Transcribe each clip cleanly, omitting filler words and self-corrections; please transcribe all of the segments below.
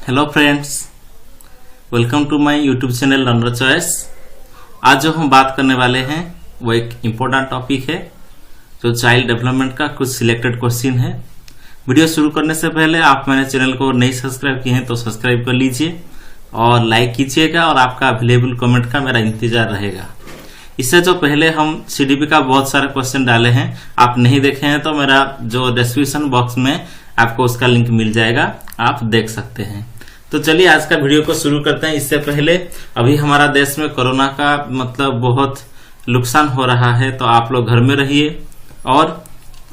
Hello friends, welcome to my YouTube channel Learner Choice. आज जो हम बात करने वाले हैं वो एक इम्पोर्टेंट टॉपिक है जो चाइल्ड डेवलपमेंट का कुछ सिलेक्टेड क्वेश्चन है। वीडियो शुरू करने से पहले आप मेरे चैनल को नहीं सब्सक्राइब किए हैं तो सब्सक्राइब कर लीजिए और लाइक कीजिएगा और आपका अवेलेबल कमेंट का मेरा इंतजार रहेगा। इससे जो पहले हम सीडीपी का बहुत सारे क्वेश्चन डाले हैं, आप नहीं देखे हैं तो मेरा जो डिस्क्रिप्शन बॉक्स में आपको उसका लिंक मिल जाएगा, आप देख सकते हैं। तो चलिए आज का वीडियो को शुरू करते हैं। इससे पहले अभी हमारा देश में कोरोना का बहुत नुकसान हो रहा है, तो आप लोग घर में रहिए और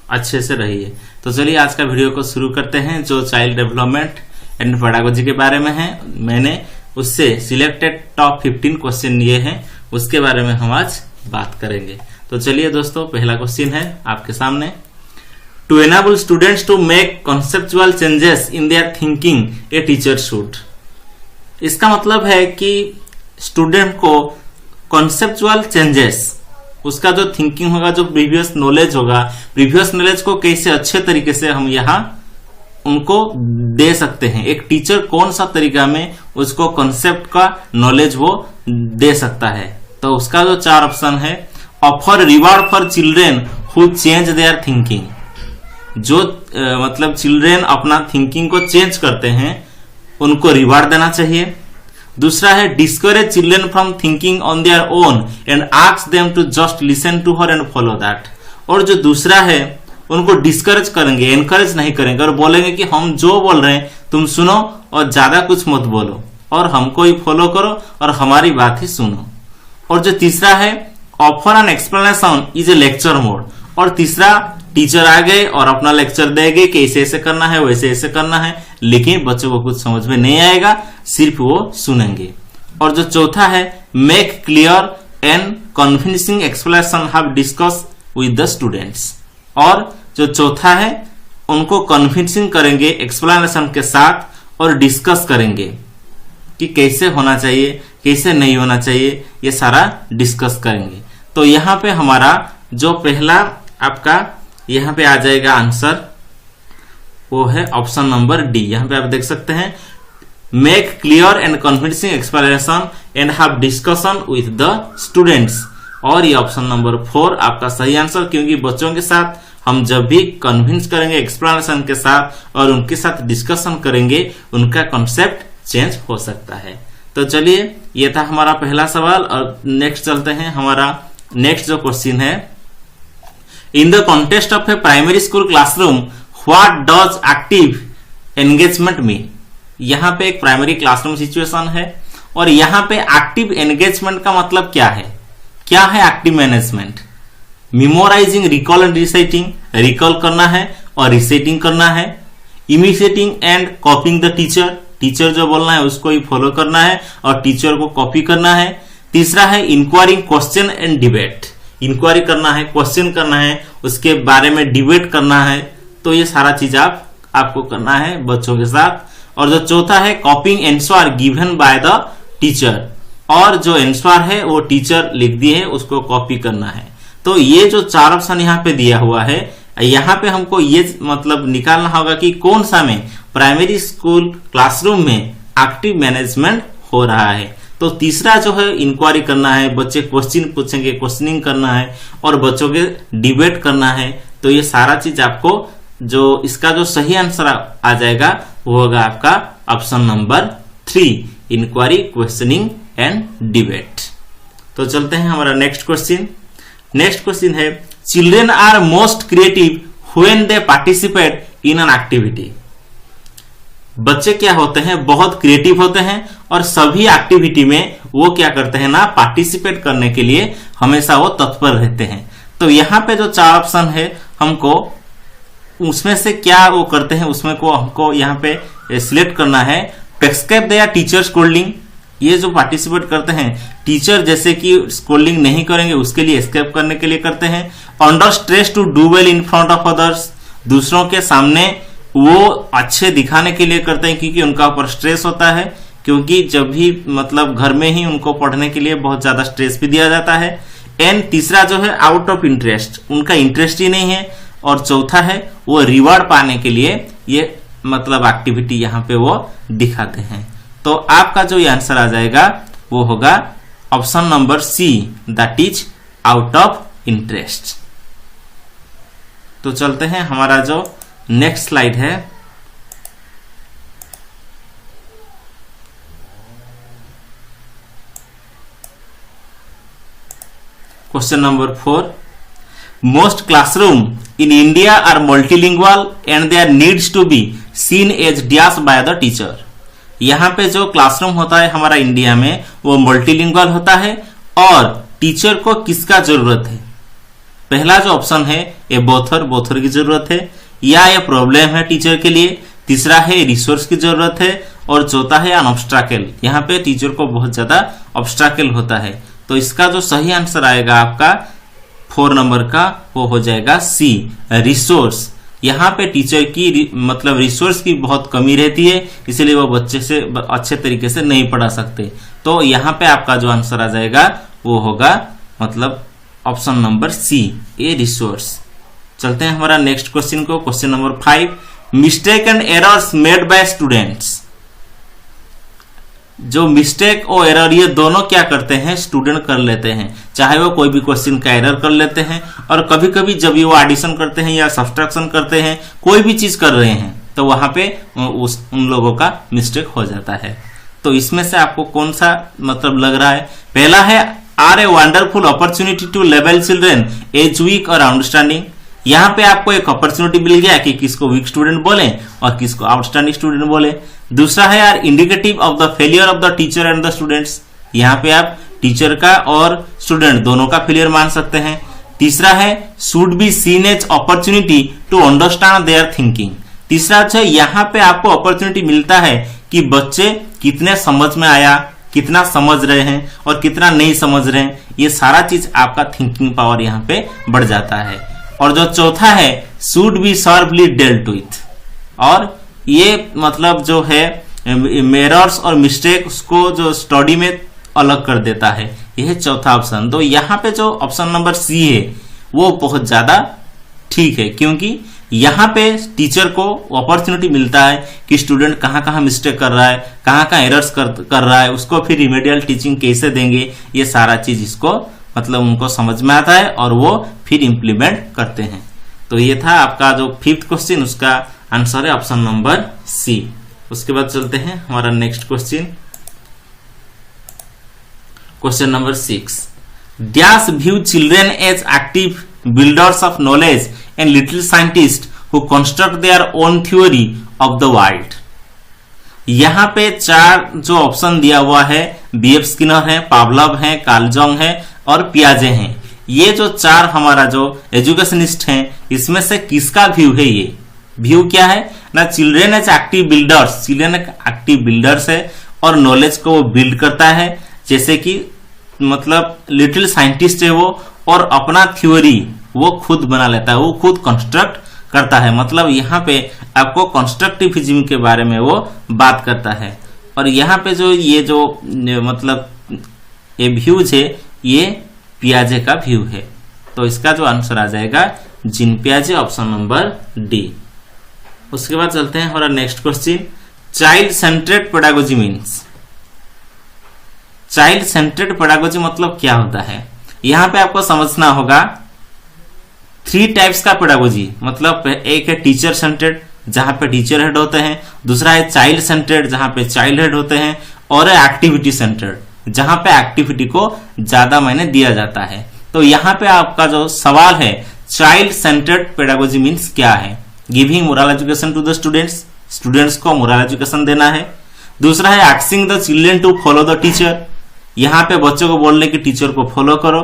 अच्छे से रहिए। तो चलिए आज का वीडियो को शुरू करते हैं। जो चाइल्ड डेवलपमेंट एंड पेडागोजी के बारे में है, मैंने उससे सिलेक्टेड टॉप 15 क्वेश्चन लिए हैं, उसके बारे में हम आज बात करेंगे। तो चलिए दोस्तों, पहला क्वेश्चन है आपके सामने। To enable students to make conceptual changes in their thinking, a teacher should। इसका मतलब है कि स्टूडेंट को कॉन्सेप्चुअल चेंजेस, उसका जो थिंकिंग होगा, जो प्रीवियस नॉलेज होगा, प्रीवियस नॉलेज को कैसे अच्छे तरीके से हम यहाँ उनको दे सकते हैं। एक टीचर कौन सा तरीका में उसको कॉन्सेप्ट का नॉलेज वो दे सकता है। तो उसका जो 4 ऑप्शन है, offer reward for children who change their thinking. जो चिल्ड्रेन अपना थिंकिंग को चेंज करते हैं उनको रिवार्ड देना चाहिए। दूसरा है, discourage children from thinking on their own and ask them to just listen to her and follow that. और जो दूसरा है, उनको डिस्करेज करेंगे, एनकरेज नहीं करेंगे और बोलेंगे कि हम जो बोल रहे हैं तुम सुनो और ज्यादा कुछ मत बोलो और हमको ही फॉलो करो और हमारी बात ही सुनो। और जो तीसरा है, offer an explanation is a lecture mode. और तीसरा, टीचर आ गए और अपना लेक्चर देंगे कि ऐसे ऐसे करना है, वैसे ऐसे करना है, लेकिन बच्चों को कुछ समझ में नहीं आएगा, सिर्फ वो सुनेंगे। और जो चौथा है, make clear and convincing explanation have discuss with the students. और जो चौथा है, उनको कन्विंसिंग करेंगे एक्सप्लेनेशन के साथ और डिस्कस करेंगे कि कैसे होना चाहिए, कैसे नहीं होना चाहिए, ये सारा डिस्कस करेंगे। तो यहाँ पे हमारा जो पहला आपका यहाँ पे आ जाएगा आंसर, वो है ऑप्शन नंबर डी। यहाँ पे आप देख सकते हैं, make clear and convincing explanation and have discussion with the students. और ये ऑप्शन नंबर 4 आपका सही आंसर, क्योंकि बच्चों के साथ हम जब भी कन्विंस करेंगे एक्सप्लेनेशन के साथ और उनके साथ डिस्कशन करेंगे, उनका कॉन्सेप्ट चेंज हो सकता है। तो चलिए, ये था हमारा पहला सवाल और नेक्स्ट चलते हैं। हमारा नेक्स्ट जो क्वेश्चन है, in the context of A primary school classroom what does active engagement mean. यहाँ पे एक प्राइमरी क्लासरूम सिचुएशन है और यहाँ पे एक्टिव एंगेजमेंट का मतलब क्या है? क्या है active management? Memorizing, recall and reciting, recall करना है और रिसाइटिंग करना है। Imitating and copying the teacher, teacher जो बोलना है उसको ही फॉलो करना है और टीचर को कॉपी करना है। तीसरा है, inquiring, question and debate, inquiry करना है, क्वेश्चन करना है, उसके बारे में डिबेट करना है। तो ये सारा चीज आपको करना है बच्चों के साथ। और जो चौथा है, कॉपिंग answer given by the teacher, और जो आंसर है वो टीचर लिख दिए है उसको कॉपी करना है। तो ये जो 4 ऑप्शन यहाँ पे दिया हुआ है, यहाँ पे हमको ये निकालना होगा कि कौन सा में प्राइमरी स्कूल क्लासरूम में एक्टिव मैनेजमेंट हो रहा है। तो तीसरा जो है, इंक्वायरी करना है, बच्चे क्वेश्चन पूछेंगे, क्वेश्चनिंग करना है और बच्चों के डिबेट करना है। तो ये सारा चीज आपको, जो इसका जो सही आंसर आ जाएगा वो होगा आपका option number 3, inquiry, questioning and debate. तो चलते हैं हमारा नेक्स्ट क्वेश्चन। नेक्स्ट क्वेश्चन है, children are most creative when they participate in an activity. बच्चे क्या होते हैं? बहुत क्रिएटिव होते हैं और सभी एक्टिविटी में वो क्या करते हैं ना, पार्टिसिपेट करने के लिए हमेशा वो तत्पर रहते हैं। तो यहाँ पे जो 4 ऑप्शन है, हमको उसमें से क्या वो करते हैं, उसमें को हमको यहाँ पे सिलेक्ट करना है। एस्केप देयर टीचर स्कोल्डिंग, ये जो पार्टिसिपेट करते हैं, टीचर जैसे कि स्कोल्डिंग नहीं करेंगे उसके लिए एस्केप करने के लिए करते हैं। Under stress to do well in front of others, दूसरों के सामने वो अच्छे दिखाने के लिए करते हैं क्योंकि उनका ऊपर स्ट्रेस होता है, क्योंकि जब भी घर में ही उनको पढ़ने के लिए बहुत ज्यादा स्ट्रेस भी दिया जाता है। एंड तीसरा जो है, आउट ऑफ इंटरेस्ट, उनका इंटरेस्ट ही नहीं है। और चौथा है, वो रिवार्ड पाने के लिए ये मतलब एक्टिविटी यहाँ पे वो दिखाते हैं। तो आपका जो आंसर आ जाएगा वो होगा option number C, that is out of interest. तो चलते हैं, हमारा जो नेक्स्ट स्लाइड है question number 4, most classroom in India are multilingual and there needs to be seen as dash by the teacher. यहाँ पे जो क्लासरूम होता है हमारा इंडिया में वो मल्टीलिंगुअल होता है और टीचर को किसका जरूरत है? पहला जो ऑप्शन है ये बोथर की जरूरत है, या ये प्रॉब्लम है टीचर के लिए, तीसरा है रिसोर्स की जरूरत है और चौथा है अन ऑब्स्ट्रैकल। यहाँ पे टीचर को बहुत ज्यादा ऑब्स्ट्रैकल होता है। तो इसका जो सही आंसर आएगा आपका 4 नंबर का वो हो जाएगा सी, रिसोर्स। यहाँ पे टीचर की मतलब रिसोर्स की बहुत कमी रहती है, इसलिए वो बच्चे से अच्छे तरीके से नहीं पढ़ा सकते। तो यहाँ पे आपका जो आंसर आ जाएगा वो होगा मतलब option number C, a resource. चलते हैं हमारा नेक्स्ट क्वेश्चन को, question number 5, mistake and errors made by students. जो मिस्टेक और एरर ये दोनों क्या करते हैं? स्टूडेंट कर लेते हैं, चाहे वो कोई भी क्वेश्चन का एरर कर लेते हैं और कभी कभी जब वो एडिशन करते हैं या सब्ट्रैक्शन करते हैं, कोई भी चीज कर रहे हैं तो वहां पे उन लोगों का मिस्टेक हो जाता है। तो इसमें से आपको कौन सा मतलब लग रहा है? पहला है are a wonderful opportunity to level children as week और अंडरस्टैंडिंग। यहाँ पे आपको एक अपॉर्चुनिटी मिल गया कि किसको वीक स्टूडेंट बोले और किसको आउटस्टैंडिंग स्टूडेंट बोले। दूसरा है यार indicative of the failure of the teacher and the students. यहाँ पे आप टीचर का और स्टूडेंट दोनों का फेलियर मान सकते हैं। तीसरा है should be seen as opportunity to understand their thinking. तीसरा है यहाँ पे आपको अपॉर्चुनिटी मिलता है कि बच्चे कितने समझ में आया, कितना समझ रहे हैं और कितना नहीं समझ रहे हैं, ये सारा चीज आपका थिंकिंग पावर यहाँ पे बढ़ जाता है। और जो चौथा है should B sharply dealt with, और ये मतलब जो है एरर्स और मिस्टेक उसको जो स्टडी में अलग कर देता है। यह है चौथा ऑप्शन। तो यहाँ पे जो ऑप्शन नंबर सी है वो बहुत ज्यादा ठीक है, क्योंकि यहाँ पे टीचर को अपॉर्चुनिटी मिलता है कि स्टूडेंट कहाँ कहाँ मिस्टेक कर रहा है, कहाँ कहाँ एरर्स कर रहा है, उसको फिर रिमेडियल टीचिंग कैसे देंगे, ये सारा चीज इसको मतलब उनको समझ में आता है और वो फिर इम्प्लीमेंट करते हैं। तो ये था आपका जो 5th क्वेश्चन, उसका आंसर है ऑप्शन नंबर सी। उसके बाद चलते हैं हमारा next question, question number 6, dash view children as active builders of knowledge and little scientist who construct their own theory of the world. यहाँ पे 4 जो ऑप्शन दिया हुआ है, बीएफ स्किनर है, पावलव है, कार्ल जंग है और पियाजे हैं। ये जो 4 हमारा जो एजुकेशनिस्ट हैं, इसमें से किसका व्यू है? ये व्यू क्या है ना, children as active builders. Children एक एक्टिव बिल्डर्स है और नॉलेज को वो बिल्ड करता है, जैसे कि मतलब लिटिल साइंटिस्ट है वो, और अपना थ्योरी वो खुद बना लेता है, वो खुद कंस्ट्रक्ट करता है। मतलब यहाँ पे आपको कंस्ट्रक्टिविज्म के बारे में वो बात करता है। और यहाँ पे जो ये जो मतलब ये व्यूज है ये पियाजे का व्यू है। तो इसका जो आंसर आ जाएगा जीन पियाजे, ऑप्शन नंबर डी। उसके बाद चलते हैं हमारा next question, child centred pedagogy means. Child centred pedagogy मतलब क्या होता है? यहाँ पे आपको समझना होगा 3 टाइप्स का पेडागोजी। मतलब एक है टीचर सेंट्रेड जहां पे टीचर हेड होते हैं, दूसरा है चाइल्ड सेंट्रेड जहां पे चाइल्ड हेड होते हैं, और है एक्टिविटी सेंट्रेड जहां पे एक्टिविटी को ज्यादा मायने दिया जाता है। तो यहाँ पे आपका जो सवाल है चाइल्ड सेंट्रेड पेडागोजी मीन्स क्या है? Giving moral education to the students, students को मोरल एजुकेशन देना है। दूसरा है asking the children to follow the teacher, यहाँ पे बच्चों को बोलने की टीचर को फॉलो करो।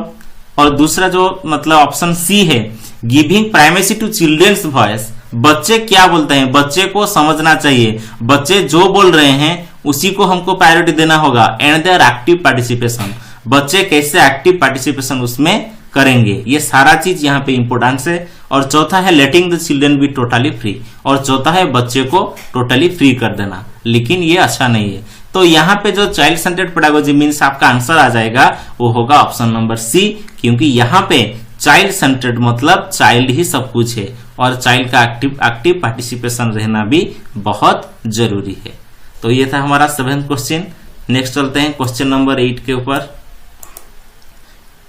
और दूसरा जो मतलब ऑप्शन सी है giving primacy to children's voice, बच्चे क्या बोलते हैं बच्चे को समझना चाहिए, बच्चे जो बोल रहे हैं उसी को हमको प्रायोरिटी देना होगा। एंड देयर एक्टिव पार्टिसिपेशन, बच्चे कैसे एक्टिव पार्टिसिपेशन उसमें करेंगे, ये सारा चीज यहाँ पे इंपोर्टेंस है। और चौथा है letting the children be totally free, और चौथा है बच्चे को टोटली फ्री कर देना, लेकिन ये अच्छा नहीं है। तो यहाँ पे जो चाइल्ड सेंट्रेड पेडागोजी मीन्स आपका आंसर आ जाएगा वो होगा ऑप्शन नंबर सी, क्योंकि यहाँ पे चाइल्ड सेंट्रेड मतलब चाइल्ड ही सब कुछ है और चाइल्ड का एक्टिव पार्टिसिपेशन रहना भी बहुत जरूरी है। तो ये था हमारा 7th क्वेश्चन। नेक्स्ट चलते हैं क्वेश्चन नंबर 8 के ऊपर।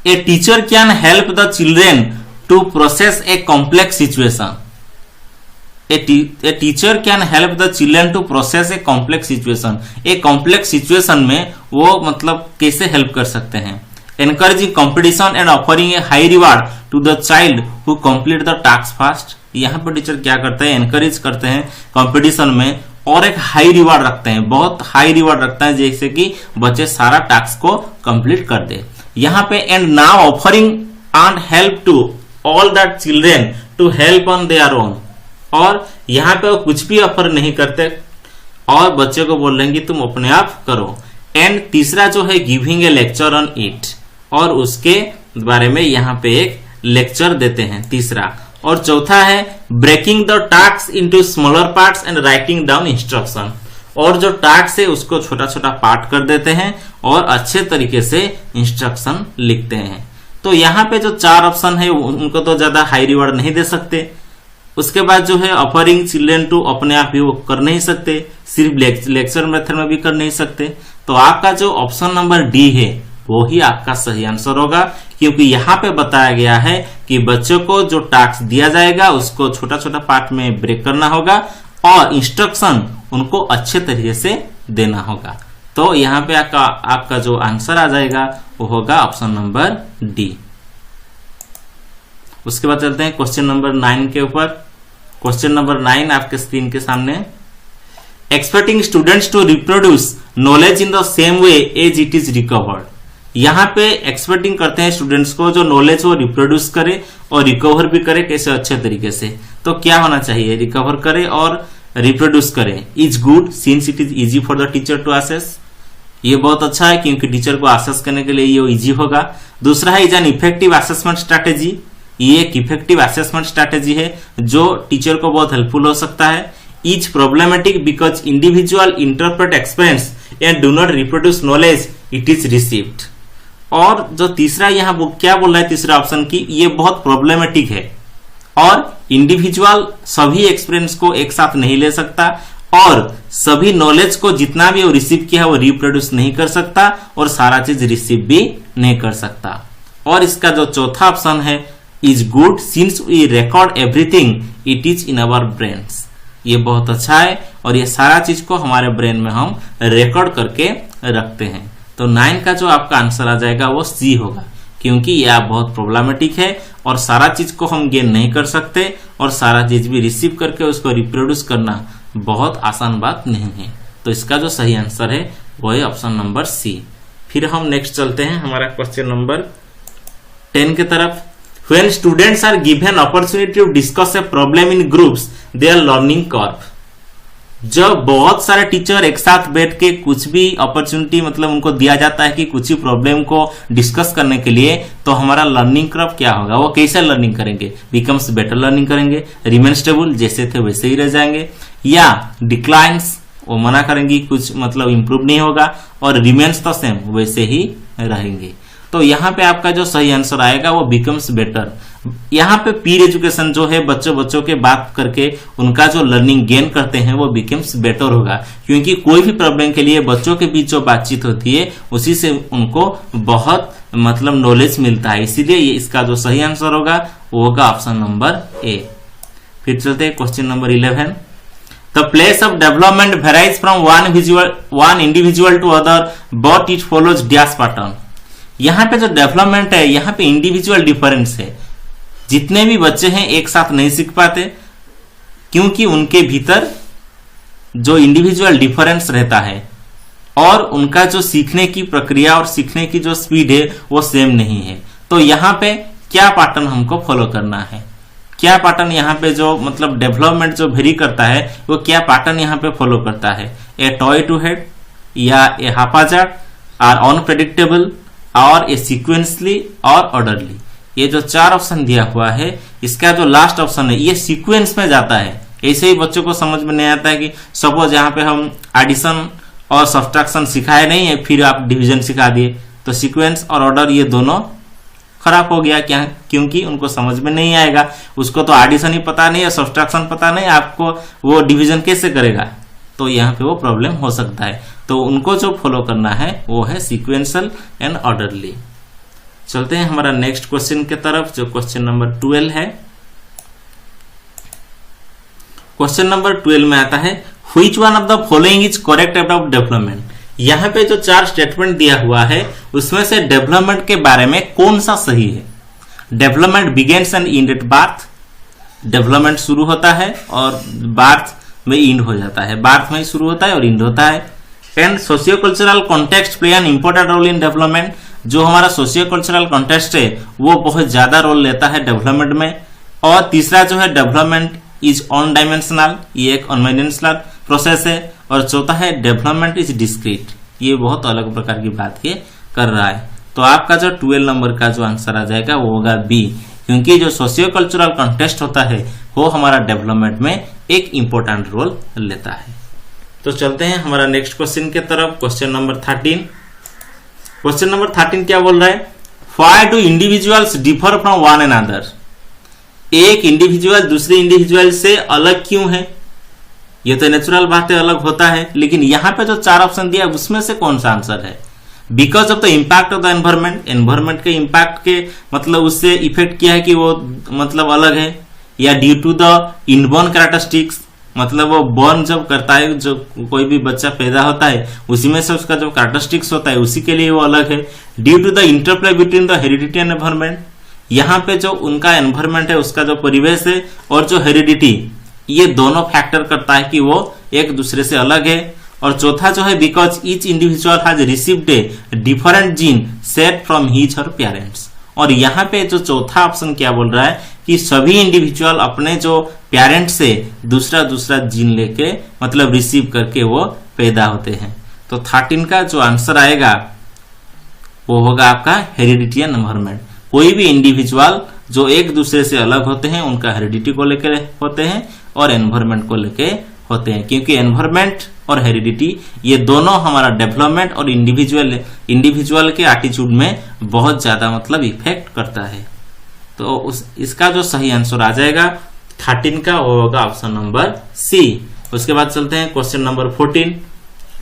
A teacher can help the children to process a complex situation. A teacher can help the children to process a complex situation. A complex situation में वो मतलब कैसे हेल्प कर सकते हैं? Encouraging competition and offering a high reward to the child who complete the task fast. यहाँ पर teacher क्या करते हैं? एनकरेज करते हैं कंपटीशन में और एक हाई रिवार्ड रखते हैं, बहुत हाई रिवार्ड रखता है जैसे कि बच्चे सारा टास्क को कंप्लीट कर दे। यहाँ पे and now offering and help to all that children to help on their own. और यहाँ पे वो कुछ भी ऑफर नहीं करते और बच्चे को बोल रहे हैं कि तुम अपने आप करो। एंड तीसरा जो है giving a lecture on it, और उसके बारे में यहाँ पे एक लेक्चर देते हैं तीसरा। और चौथा है breaking the task into smaller parts and writing down instruction. और जो टास्क है उसको छोटा छोटा पार्ट कर देते हैं और अच्छे तरीके से इंस्ट्रक्शन लिखते हैं। तो यहाँ पे जो 4 ऑप्शन है उनको तो ज्यादा हाई रिवार्ड नहीं दे सकते। उसके बाद जो है ऑफरिंग चिल्ड्रेन टू, अपने आप ही वो कर नहीं सकते, सिर्फ लेक्चर मेथड में भी कर नहीं सकते। तो आपका जो ऑप्शन नंबर डी है वो ही आपका सही आंसर होगा, क्योंकि यहाँ पे बताया गया है कि बच्चों को जो टास्क दिया जाएगा उसको छोटा छोटा पार्ट में ब्रेक करना होगा और इंस्ट्रक्शन उनको अच्छे तरीके से देना होगा। तो यहाँ पे आपका जो आंसर आ जाएगा वो होगा ऑप्शन नंबर डी। उसके बाद चलते हैं क्वेश्चन नंबर 9 के ऊपर। क्वेश्चन नंबर 9 आपके स्क्रीन के सामने। Expecting students to reproduce knowledge in the same way as it is recorded. यहाँ पे एक्सपेक्टिंग करते हैं स्टूडेंट्स को जो नॉलेज वो रिप्रोड्यूस करे और रिकवर भी करे, कैसे अच्छे तरीके से। तो क्या होना चाहिए? रिकवर करे और रिप्रोड्यूस करे। Is good since it is easy for the teacher to assess. ये बहुत अच्छा है क्योंकि टीचर को असेस करने के लिए ये इजी होगा। दूसरा है is an effective assessment strategy. ये एक इफेक्टिव असेसमेंट स्ट्रैटेजी है जो टीचर को बहुत हेल्पफुल हो सकता है। Is problematic because individual interpret experience and do not reproduce knowledge it is received. और जो तीसरा यहाँ क्या बोल रहा है तीसरा ऑप्शन की, ये बहुत प्रॉब्लमेटिक है और इंडिविजुअल सभी एक्सपीरियंस को एक साथ नहीं ले सकता और सभी नॉलेज को जितना भी वो रिसीव किया है वो रिप्रोड्यूस नहीं कर सकता और सारा चीज रिसीव भी नहीं कर सकता। और इसका जो चौथा ऑप्शन है is good since we record everything it is in our brains. ये बहुत अच्छा है और ये सारा चीज को हमारे ब्रेन में हम रिकॉर्ड करके रखते हैं। तो 9 का जो आपका आंसर आ जाएगा वो सी होगा, क्योंकि यह बहुत प्रॉब्लमेटिक है और सारा चीज को हम गेन नहीं कर सकते और सारा चीज भी रिसीव करके उसको रिप्रोड्यूस करना बहुत आसान बात नहीं है। तो इसका जो सही आंसर है वो है ऑप्शन नंबर सी। फिर हम नेक्स्ट चलते हैं हमारा क्वेश्चन नंबर 10 की तरफ। When students are given opportunity to discuss a problem in groups, their learning curve। जब बहुत सारे टीचर एक साथ बैठ के कुछ भी अपॉर्चुनिटी मतलब उनको दिया जाता है कि कुछ ही प्रॉब्लम को डिस्कस करने के लिए, तो हमारा लर्निंग कर्व क्या होगा? वो कैसे लर्निंग करेंगे? बिकम्स बेटर लर्निंग करेंगे, रिमेन स्टेबल जैसे थे वैसे ही रह जाएंगे, या डिक्लाइंस वो मना करेंगे, कुछ मतलब इंप्रूव नहीं होगा, और रिमेन्स द सेम वैसे ही रहेंगे। तो यहाँ पे आपका जो सही आंसर आएगा वो बिकम्स बेटर। यहाँ पे पीर एजुकेशन जो है बच्चों के बात करके उनका जो लर्निंग गेन करते हैं वो बिकम्स बेटर होगा, क्योंकि कोई भी प्रॉब्लम के लिए बच्चों के बीच जो बातचीत होती है उसी से उनको बहुत मतलब नॉलेज मिलता है। इसीलिए ये इसका जो सही आंसर होगा वो होगा ऑप्शन नंबर ए। फिर चलते हैं question number 11। The place of development varies from one individual to other, but it follows dash pattern। यहाँ पे जो डेवलपमेंट है यहाँ पे इंडिविजुअल डिफरेंस है। जितने भी बच्चे हैं एक साथ नहीं सीख पाते क्योंकि उनके भीतर जो इंडिविजुअल डिफरेंस रहता है और उनका जो सीखने की प्रक्रिया और सीखने की जो स्पीड है वो सेम नहीं है। तो यहाँ पे क्या पैटर्न हमको फॉलो करना है? क्या पैटर्न यहाँ पे जो मतलब डेवलपमेंट जो वेरी करता है वो क्या पैटर्न यहाँ पे फॉलो करता है? ए टॉय टू हेड या ए हापाजार्ड आर अनप्रेडिक्टेबल और ए सीक्वेंसली और ऑर्डरली। ये जो 4 ऑप्शन दिया हुआ है इसका जो लास्ट ऑप्शन है ये सीक्वेंस में जाता है। ऐसे ही बच्चों को समझ में नहीं आता है कि सपोज यहाँ पे हम एडिशन और सब्ट्रैक्शन सिखाए नहीं है फिर आप डिवीजन सिखा दिए, तो सीक्वेंस और ऑर्डर ये दोनों खराब हो गया, क्या क्योंकि उनको समझ में नहीं आएगा, उसको तो एडिशन ही पता नहीं है, सब्ट्रैक्शन पता नहीं, आपको वो डिवीजन कैसे करेगा, तो यहाँ पे वो प्रॉब्लम हो सकता है। तो उनको जो फॉलो करना है वो है सीक्वेंशियल एंड ऑर्डरली। चलते हैं हमारा नेक्स्ट क्वेश्चन के तरफ, जो क्वेश्चन नंबर 12 है। क्वेश्चन नंबर 12 में आता है which one of the following is correct about development. यहाँ पे जो 4 स्टेटमेंट दिया हुआ है उसमें से डेवलपमेंट के बारे में कौन सा सही है। Development begins and and at birth, development शुरू होता है और बर्थ में एंड हो जाता है, बर्थ में शुरू होता है और एंड होता है। And socio cultural context play an important role in development, जो हमारा सोशियो कल्चरल कॉन्टेक्स्ट है वो बहुत ज्यादा रोल लेता है डेवलपमेंट में। और तीसरा जो है डेवलपमेंट इज ऑन डायमेंशनल, ये एक ऑन डायमेंशनल प्रोसेस है। और चौथा है डेवलपमेंट इज डिस्क्रीट, ये बहुत अलग प्रकार की बात ये कर रहा है। तो आपका जो 12 नंबर का जो आंसर आ जाएगा वो होगा बी, क्योंकि जो सोशियो कल्चरल कॉन्टेक्स्ट होता है वो हमारा डेवलपमेंट में एक इंपॉर्टेंट रोल लेता है। तो चलते हैं हमारा नेक्स्ट क्वेश्चन के तरफ, क्वेश्चन नंबर 13। क्वेश्चन नंबर 13 क्या बोल रहा है, why do individuals differ from one another. एक इंडिविजुअल दूसरे इंडिविजुअल से अलग क्यों है। ये तो नेचुरल बात है, अलग होता है, लेकिन यहाँ पे जो 4 ऑप्शन दिया उसमें से कौन सा आंसर है। Because of the impact of the environment, environment के इम्पैक्ट के मतलब उससे इफेक्ट किया है कि वो मतलब अलग है। या due to the inborn characteristics, मतलब वो बॉर्न जब करता है, जो कोई भी बच्चा पैदा होता है उसी में से उसका जो कैरेक्टरिस्टिक्स होता है उसी के लिए वो अलग है। Due to the interplay between the heredity and environment, यहाँ पे जो उनका एनवायरमेंट है उसका जो परिवेश है और जो हेरिडिटी, ये दोनों फैक्टर करता है कि वो एक दूसरे से अलग है। और चौथा जो है because each individual has received a different gene set from his her parents. और यहाँ पे जो चौथा ऑप्शन क्या बोल रहा है कि सभी इंडिविजुअल अपने जो पेरेंट्स से दूसरा दूसरा जीन लेके मतलब रिसीव करके वो पैदा होते हैं। तो 13 का जो आंसर आएगा वो होगा आपका हेरिडिटी एंड एनवायरमेंट। कोई भी इंडिविजुअल जो एक दूसरे से अलग होते हैं उनका हेरिडिटी को लेकर होते हैं और एनवायरमेंट को लेके होते हैं, क्योंकि एनवायरमेंट और हेरिडिटी ये दोनों हमारा डेवलपमेंट और इंडिविजुअल के एटीट्यूड में बहुत ज्यादा मतलब इफेक्ट करता है। तो इसका जो सही आंसर आ जाएगा 13 का वो होगा ऑप्शन नंबर सी। उसके बाद चलते हैं question number 14।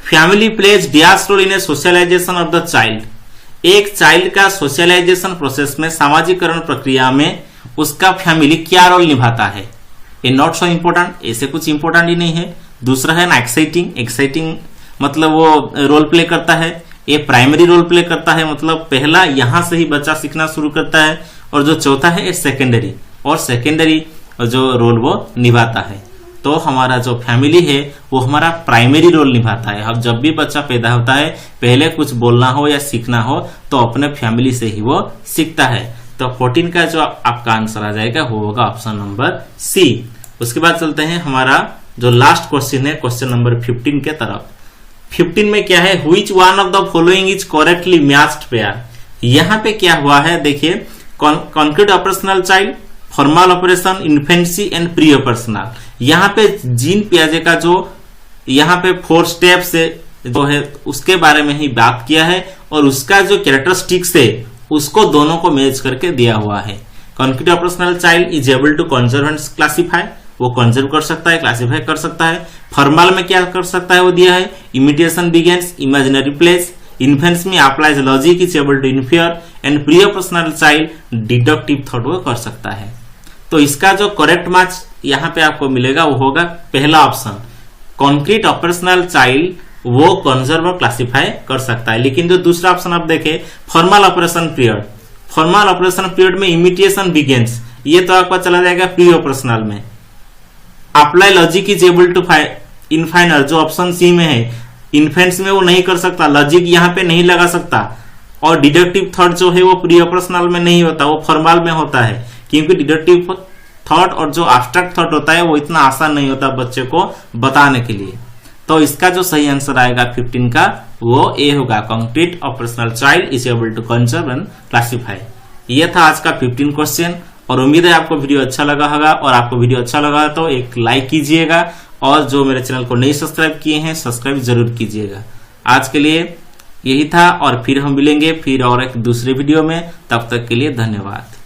Family plays dash role in a socialization of the child. एक चाइल्ड का सोशलाइजेशन प्रोसेस में, सामाजिकरण प्रक्रिया में उसका फैमिली क्या रोल निभाता है। ये नॉट सो इम्पोर्टेंट, ऐसे कुछ इंपोर्टेंट ही नहीं है। दूसरा है ना एक्साइटिंग मतलब वो रोल प्ले करता है। ये प्राइमरी रोल प्ले करता है, मतलब पहला यहां से ही बच्चा सीखना शुरू करता है। और जो चौथा है सेकेंडरी, और सेकेंडरी जो रोल वो निभाता है। तो हमारा जो फैमिली है वो हमारा प्राइमरी रोल निभाता है। अब जब भी बच्चा पैदा होता है पहले कुछ बोलना हो या सीखना हो तो अपने फैमिली से ही वो सीखता है। तो 14 का जो आपका आंसर आ जाएगा वो होगा ऑप्शन नंबर सी। उसके बाद चलते हैं हमारा जो लास्ट क्वेश्चन है, क्वेश्चन नंबर 15 के तरफ। 15 में क्या है, which one of the following is correctly matched pair. यहाँ पे क्या हुआ है देखिए, concrete operational child, formal operation, infancy and pre operational. यहाँ पे जीन पियाजे का जो यहाँ पे 4 स्टेप से जो है उसके बारे में ही बात किया है और उसका जो कैरेक्टरिस्टिक्स है उसको दोनों को मैच करके दिया हुआ है। Concrete operational child is able to conserve and classify, वो कंजर्व कर सकता है, क्लासीफाई कर सकता है। फॉर्मल में क्या कर सकता है वो दिया है, imitation begins, imaginary place. Infants में applies logic, is able to infer. And pre operational child deductive thought वो कर सकता है। तो इसका जो करेक्ट मैच यहाँ पे आपको मिलेगा वो होगा पहला ऑप्शन, कॉन्क्रीट ऑपरेशनल चाइल्ड वो कंजर्व और क्लासीफाई कर सकता है। लेकिन जो दूसरा ऑप्शन आप देखें, formal operation period, formal operation period में इमिटेशन बिगेन्स, ये तो आपका चला जाएगा प्री ऑपरेशनल में। Apply logic is able to infer, जो ऑप्शन सी में है, इन्फेंट्स में वो नहीं कर सकता, लॉजिक यहाँ पे नहीं लगा सकता। और डिडक्टिव थॉट जो है वो प्री ऑपरेशनल में नहीं होता, वो फॉर्मल में होता है, क्योंकि डिडक्टिव थॉट और जो एब्स्ट्रैक्ट थॉट होता है वो इतना आसान नहीं होता बच्चे को बताने के लिए। तो इसका जो सही आंसर आएगा 15 का वो ए होगा, concrete operational child is able to conserve and classify. ये था आज का 15 क्वेश्चन और उम्मीद है आपको वीडियो अच्छा लगा होगा। और आपको वीडियो अच्छा लगा तो एक लाइक कीजिएगा और जो मेरे चैनल को नहीं सब्सक्राइब किए हैं सब्सक्राइब जरूर कीजिएगा। आज के लिए यही था और फिर हम मिलेंगे फिर और एक दूसरे वीडियो में। तब तक के लिए धन्यवाद।